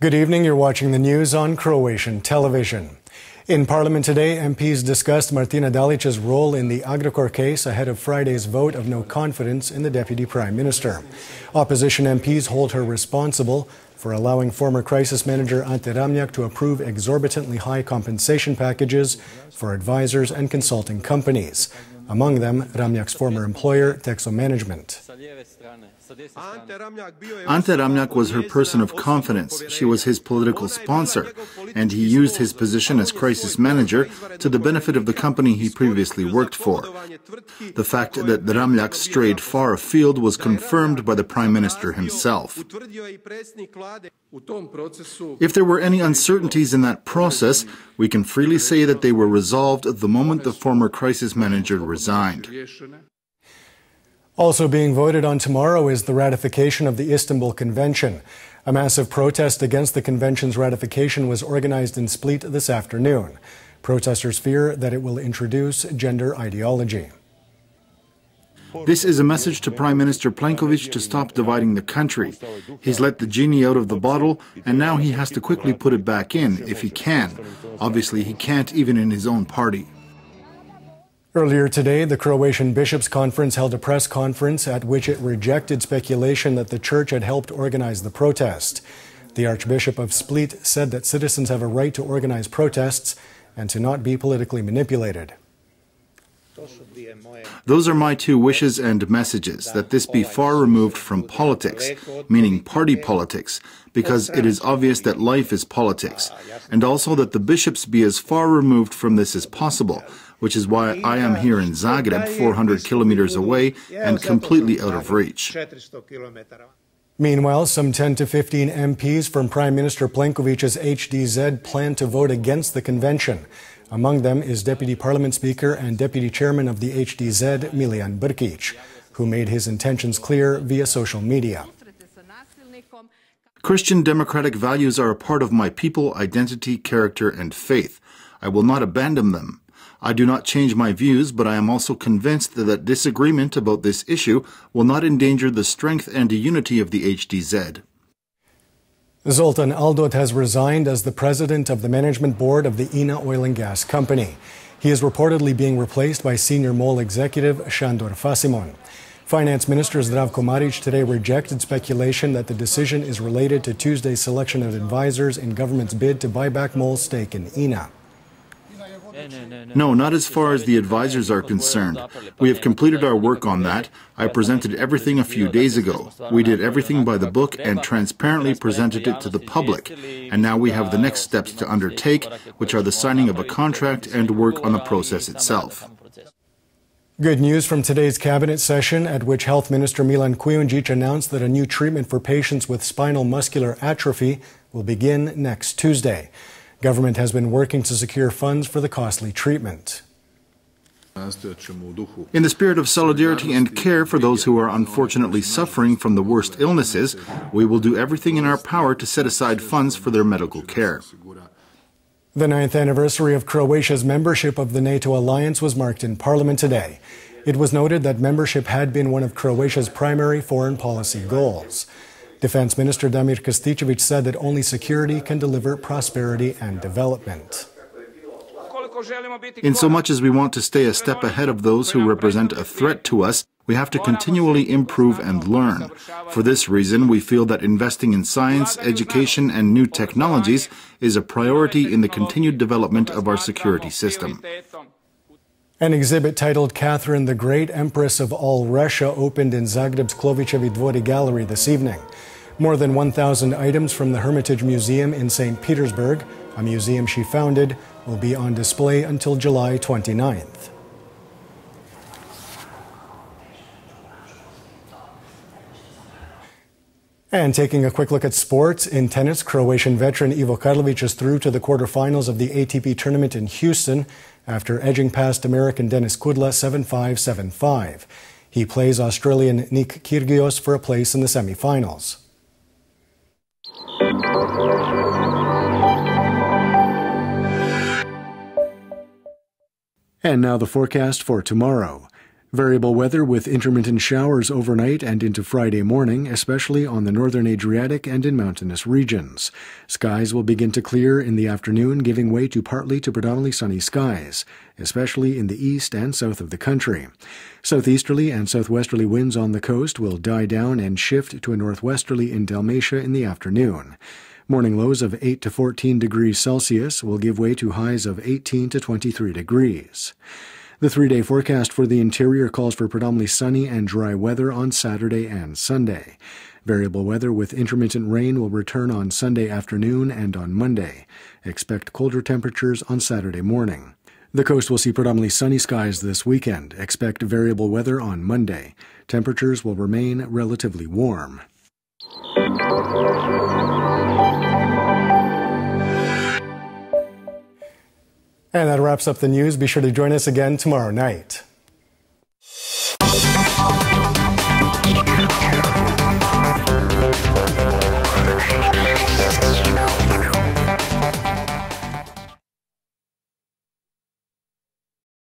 Good evening. You're watching the news on Croatian television. In Parliament today, MPs discussed Martina Dalic's role in the Agrokor case ahead of Friday's vote of no confidence in the Deputy Prime Minister. Opposition MPs hold her responsible for allowing former crisis manager Ante Ramljak to approve exorbitantly high compensation packages for advisors and consulting companies. Among them, Ramljak's former employer, Texo Management. Ante Ramljak was her person of confidence. She was his political sponsor, and he used his position as crisis manager to the benefit of the company he previously worked for. The fact that Ramljak strayed far afield was confirmed by the Prime Minister himself. If there were any uncertainties in that process, we can freely say that they were resolved the moment the former crisis manager resigned. Also being voted on tomorrow is the ratification of the Istanbul Convention. A massive protest against the convention's ratification was organized in Split this afternoon. Protesters fear that it will introduce gender ideology. This is a message to Prime Minister Plenković to stop dividing the country. He's let the genie out of the bottle, and now he has to quickly put it back in, if he can. Obviously, he can't even in his own party. Earlier today, the Croatian Bishops' Conference held a press conference at which it rejected speculation that the church had helped organize the protest. The Archbishop of Split said that citizens have a right to organize protests and to not be politically manipulated. Those are my two wishes and messages, that this be far removed from politics, meaning party politics, because it is obvious that life is politics, and also that the bishops be as far removed from this as possible, which is why I am here in Zagreb, 400 kilometers away, and completely out of reach. Meanwhile, some 10 to 15 MPs from Prime Minister Plenković's HDZ plan to vote against the convention. Among them is Deputy Parliament Speaker and Deputy Chairman of the HDZ, Milijan Brkić, who made his intentions clear via social media. Christian democratic values are a part of my people, identity, character, and faith. I will not abandon them. I do not change my views, but I am also convinced that disagreement about this issue will not endanger the strength and unity of the HDZ. Zoltan Aldot has resigned as the president of the management board of the INA Oil and Gas Company. He is reportedly being replaced by senior MOL executive Sandor Fasimon. Finance Minister Zdravko Marić today rejected speculation that the decision is related to Tuesday's selection of advisors in government's bid to buy back MOL's stake in INA. No, not as far as the advisors are concerned. We have completed our work on that. I presented everything a few days ago. We did everything by the book and transparently presented it to the public. And now we have the next steps to undertake, which are the signing of a contract and work on the process itself. Good news from today's cabinet session, at which Health Minister Milan Kujundžić announced that a new treatment for patients with spinal muscular atrophy will begin next Tuesday. Government has been working to secure funds for the costly treatment. In the spirit of solidarity and care for those who are unfortunately suffering from the worst illnesses, we will do everything in our power to set aside funds for their medical care. The 9th anniversary of Croatia's membership of the NATO alliance was marked in Parliament today. It was noted that membership had been one of Croatia's primary foreign policy goals. Defense Minister Damir Krstičević said that only security can deliver prosperity and development. In so much as we want to stay a step ahead of those who represent a threat to us, we have to continually improve and learn. For this reason, we feel that investing in science, education, and new technologies is a priority in the continued development of our security system. An exhibit titled Catherine the Great, Empress of All Russia opened in Zagreb's Klovićevi Dvori Gallery this evening. More than 1,000 items from the Hermitage Museum in St. Petersburg, a museum she founded, will be on display until July 29th. And taking a quick look at sports, in tennis, Croatian veteran Ivo Karlović is through to the quarterfinals of the ATP tournament in Houston after edging past American Denis Kudla 7-5, 7-5. He plays Australian Nick Kyrgios for a place in the semifinals. And now the forecast for tomorrow. Variable weather with intermittent showers overnight and into Friday morning, especially on the northern Adriatic and in mountainous regions. Skies will begin to clear in the afternoon, giving way to partly to predominantly sunny skies, especially in the east and south of the country. Southeasterly and southwesterly winds on the coast will die down and shift to a northwesterly in Dalmatia in the afternoon. Morning lows of 8 to 14 degrees Celsius will give way to highs of 18 to 23 degrees. The three-day forecast for the interior calls for predominantly sunny and dry weather on Saturday and Sunday. Variable weather with intermittent rain will return on Sunday afternoon and on Monday. Expect colder temperatures on Saturday morning. The coast will see predominantly sunny skies this weekend. Expect variable weather on Monday. Temperatures will remain relatively warm. And that wraps up the news. Be sure to join us again tomorrow night.